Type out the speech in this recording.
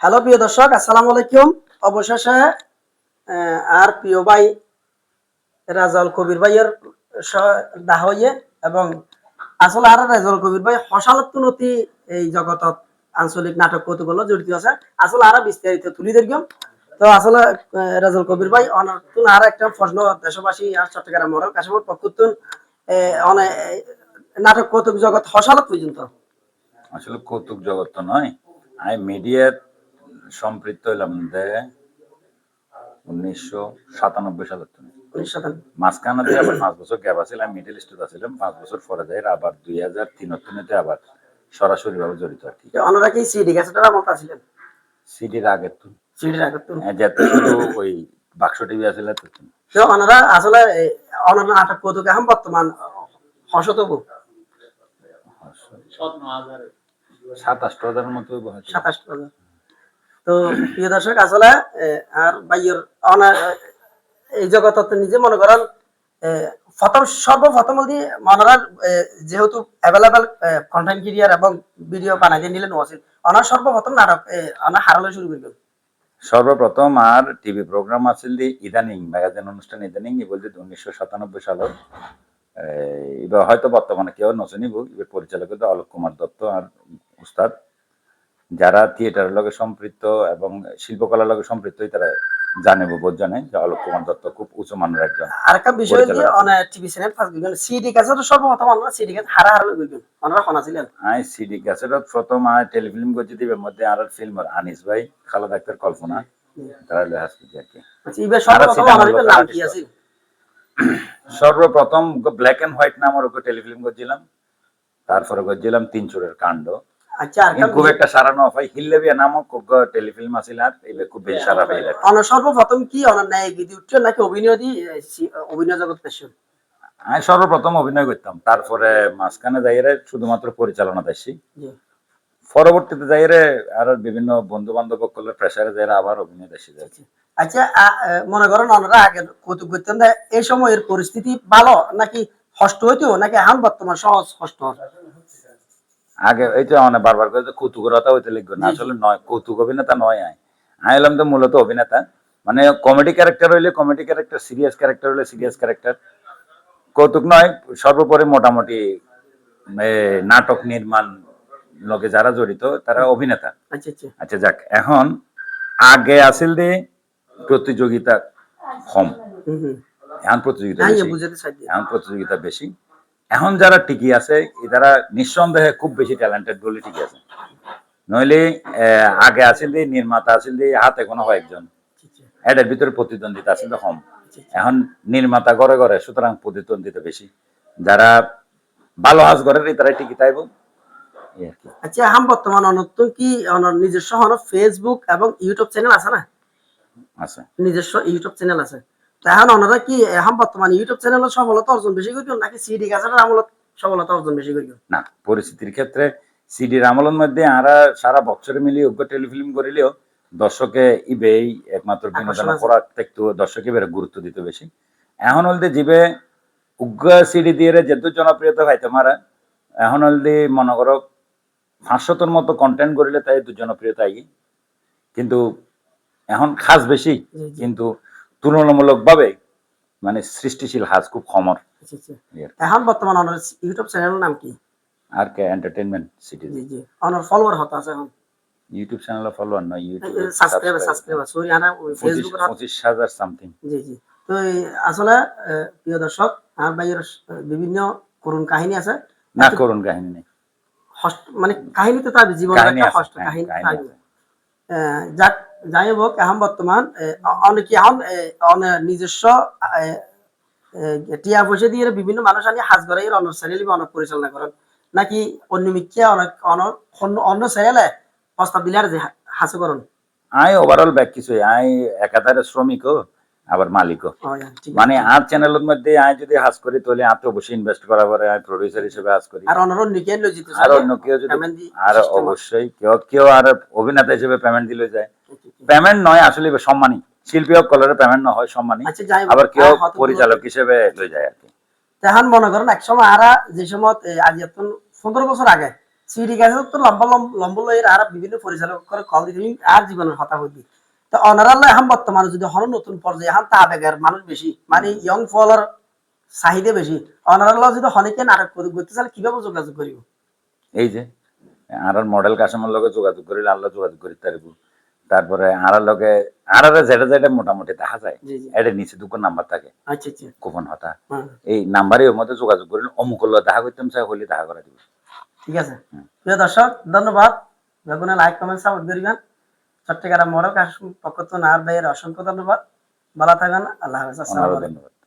Hello প্রিয় দর্শক, আসসালামু আলাইকুম। অবশেষে আর প্রিয় ভাই রাজাউল কবির ভাইয়ের দেখা হইয়ে এবং আসলে আর রাজাউল কবির ভাই হসালত্বনতি এই জগতত আঞ্চলিক নাটক কৌতুকগুলো জড়িত আছে। আসলে আর বিস্তারিত তুলি ধরিম। তো আসলে রাজাউল কবির ভাই অনতুন আর একটা প্রশ্ন দেশবাসী আর চট্টগ্রাম মরল কাশমুর পক্ষতুন অনেক নাটক কৌতুক জগৎ হসালত পর্যন্ত আসলে কৌতুক জগৎ তো নয়, আমি মিডিয়ার সম্পৃক্ত হইলাম 1997 সালের থেকে। 1997 মাঝখানে দিয়ে আবার 5 বছর গ্যাপ আছিল, আমি মিডল ইস্টে ছিলাম 5 বছর পরে যাই আবার 2003 আবার সরাসরি ভাবে জড়িত আর কি। ওনারা কি সিডি ক্যাসেটের আমল ছিলেন? সিডির আগে তো সিডির আগে তো যেতে শুধু ওই বাক্স টিভি আছিল তো। তো ওনারা আসলে ওনারা নাটক কৌতুক এখন বর্তমান হসতবু 27,000 মতো হয়তো। 27,000। তো প্রিয় দর্শক, আসলে আর ভাইয়ের এই জগৎ নিজে মনে করেন সর্বপ্রথম মনোরার যেহেতু অ্যাভেলেবল কন্টেন্ট ক্রিয়েটর এবং ভিডিও বানাই দিয়ে নিলেন ওয়াসিল ওনার সর্বপ্রথম নাটক ওনার হারালে শুরু করবেন। সর্বপ্রথম আর টিভি প্রোগ্রাম আছিল ইদানিং ম্যাগাজিন অনুষ্ঠান ইদানিং বলতে 1997 সালের এবার হয়তো বর্তমানে কেউ নচনিব এবার পরিচালক অলোক কুমার দত্ত আর উস্তাদ যারা থিয়েটারের লগে সম্পৃক্ত এবং শিল্পকলার লগে সম্পৃক্ত তারা জানেব বোধ জানে যে অলোক কুমার দত্ত খুব উঁচু মানের একজন। আরেকটা বিষয় যে অনেক টিভি চ্যানেল ফার্স্ট দিবেন সিডি ক্যাসেট সর্বপ্রথম আমরা সিডি ক্যাসেট হারালে করবেন ওনারা কোনা ছিলেন। আই সিডি ক্যাসেট প্রথম আই টেলিফিল্ম করছি দিবের মধ্যে আর ফিল্ম আনিস ভাই খালেদ আক্তার কল্পনা তারা লহাজ করছি আর কি। আচ্ছা এবার সর্বপ্রথম আমাদের নাম কি আছে? সর্বপ্রথম ব্ল্যাক এন্ড হোয়াইট নামের উপর টেলিফিল্ম করছিলাম, তারপরে করছিলাম তিন চোরের কাণ্ড। আচ্ছা আর খুব একটা সারা ন পাই হিল্লেবিয়া নামক টেলিফিল্ম আছিল আর এবার খুব বেশি সারা পাইল। অনার সর্বপ্রথম কি অনার ন্যায় গীতি উঠছে নাকি অভিনয় দি অভিনয় জগৎ পেশন? আমি সর্বপ্রথম অভিনয় করতাম, তারপরে মাঝখানে যাইরে শুধুমাত্র পরিচালনা দেখছি, পরবর্তীতে যাইরে আর বিভিন্ন বন্ধু বান্ধব করলে প্রেসারে যাইরে আবার অভিনয় দেখছি যাচ্ছি। আচ্ছা মনে করেন ওনারা আগে কৌতুক করতেন এই সময়ের পরিস্থিতি ভালো নাকি কষ্ট হইতো নাকি এখন বর্তমান সহজ কষ্ট? আগে এইটা মানে বারবার করে কৌতুকতা হইতে লিখবে না, আসলে নয় কৌতুক অভিনেতা নয়। আমি এলাম তো মূলত অভিনেতা, মানে কমেডি ক্যারেক্টার হইলে কমেডি ক্যারেক্টার, সিরিয়াস ক্যারেক্টার হইলে সিরিয়াস ক্যারেক্টার, কৌতুক নয়। সর্বোপরি মোটামুটি নাটক নির্মাণ লগে যারা জড়িত তারা অভিনেতা। আচ্ছা যাক, এখন আগে আসিল দিয়ে প্রতিযোগিতা কম, এখন প্রতিযোগিতা বেশি। এখন যারা টিকি আছে তারা নিঃসন্দেহে খুব বেশি ট্যালেন্টেড বলে টিকি আছে, নইলে আগে আসিল দিয়ে নির্মাতা আসিল দিয়ে হাতে কোনো কয়েকজন, এটার ভিতরে প্রতিদ্বন্দ্বিতা আসিল কম। এখন নির্মাতা ঘরে ঘরে, সুতরাং প্রতিদ্বন্দ্বিতা বেশি। যারা ভালো হাজ ঘরের তারাই টিকি তাইব। আচ্ছা এখন বর্তমান নতুন কি নিজস্ব ফেসবুক এবং ইউটিউব চ্যানেল আছে না? আছে, নিজস্ব ইউটিউব চ্যানেল আছে। এখন ওনারা কি এখন বর্তমান ইউটিউব চ্যানেলের সফলতা অর্জন বেশি করিল নাকি সিডি ক্যাসেটের আমলত সফলতা অর্জন বেশি করিল? না, পরিস্থিতির ক্ষেত্রে সিডির আমলের মধ্যে আরা সারা বছরে মিলিয়ে উগ্র টেলিফিল্ম করিলেও দর্শকে ইবেই একমাত্র বিনোদন করার একটু দর্শক এবারে গুরুত্ব দিতে বেশি। এখন হলতে জিবে উগ্র সিডি দিয়ে যেহেতু জনপ্রিয়তা পাইতে মারা, এখন হলদি মনে করো 500-র মতো কন্টেন্ট করিলে তাই জনপ্রিয়তা আই, কিন্তু এখন খাস বেশি, কিন্তু তুলনামূলক ভাবে মানে সৃষ্টিশীল হাজ খুব কমর। এখন বর্তমান অনার ইউটিউব চ্যানেলের নাম কি? আর কে এন্টারটেইনমেন্ট সিটি। জি জি, অনার ফলোয়ার হত আছে এখন ইউটিউব চ্যানেলে ফলোয়ার নয়, ইউটিউব সাবস্ক্রাইবার সরি আনা ফেসবুক 25,000 সামথিং। জি জি। তো আসলে প্রিয় দর্শক, আর ভাইয়ের বিভিন্ন করুণ কাহিনী আছে না? করুণ কাহিনী নেই, মানে কাহিনী তো তার জীবনের একটা কষ্ট কাহিনী। যাক যাই হোক, এখন বর্তমান অনেকে এখন নিজস্ব টিয়া পয়সা দিয়ে বিভিন্ন মানুষ আনি হাজ ঘরে অন্য চ্যানেল অনেক পরিচালনা করেন নাকি অন্য মিথ্যা অনেক অন্য চ্যানেলে প্রস্তাব দিলে আর যে হাসু করেন? আই ওভারঅল ব্যাক কিছু আই একাধারে শ্রমিকও আবার মালিকও, মানে আর চ্যানেলের মধ্যে আই যদি হাজ করি তাহলে আর তো অবশ্যই ইনভেস্ট করা পরে আই প্রোডিউসার হিসেবে হাজ করি, আর অন্য কেউ লজিত আর অন্য কেউ যদি আর অবশ্যই কেউ আর অভিনেতা হিসেবে পেমেন্ট দিলে যায়। পেমেন্ট নয় আসলে সম্মানী, শিল্পী কলরে পেমেন্ট না হয় সম্মানী, আবার কেউ পরিচালক হিসেবে লই যায় আর কি। এখন মনে করেন এক সময় আরা যে সময় আজ 15 বছর আগে সিডি গ্যাসের তো লম্বা লম্বা লয়ের আর বিভিন্ন পরিচালক করে কল দিতে আর জীবনের কথা বলবি তো অনারাল্লাহ এখন বর্তমানে যদি হন নতুন পর্যায়ে এখন তা বেগার মানুষ বেশি মানে ইয়ং ফলোয়ার চাহিদা বেশি অনারাল্লাহ যদি হনিকে নাটক করতে চাইলে কিভাবে যোগাযোগ করিব এই যে আর মডেল কাস্টমার লগে যোগাযোগ করিলে আল্লাহ যোগাযোগ করি তারিব তারপরে আর লগে আর যেটা যেটা মোটামুটি দেখা যায় জি জি এটা নিচে দুটো নাম্বার থাকে আচ্ছা আচ্ছা গোপন হতা হ্যাঁ এই নাম্বারের মধ্যে যোগাযোগ করিলে অমুক হলো দেখা করতাম চাই হলে দেখা করে দিব ঠিক আছে প্রিয় দর্শক ধন্যবাদ বেগুনে লাইক কমেন্ট সাপোর্ট করিবেন চট্টগ্রাম মরক পক্ষ তো নার ভাইয়ের অসংখ্য ধন্যবাদ ভালো থাকেন আল্লাহ হাফেজ আসসালামু ওনারও আলাইকুম ধন্যবাদ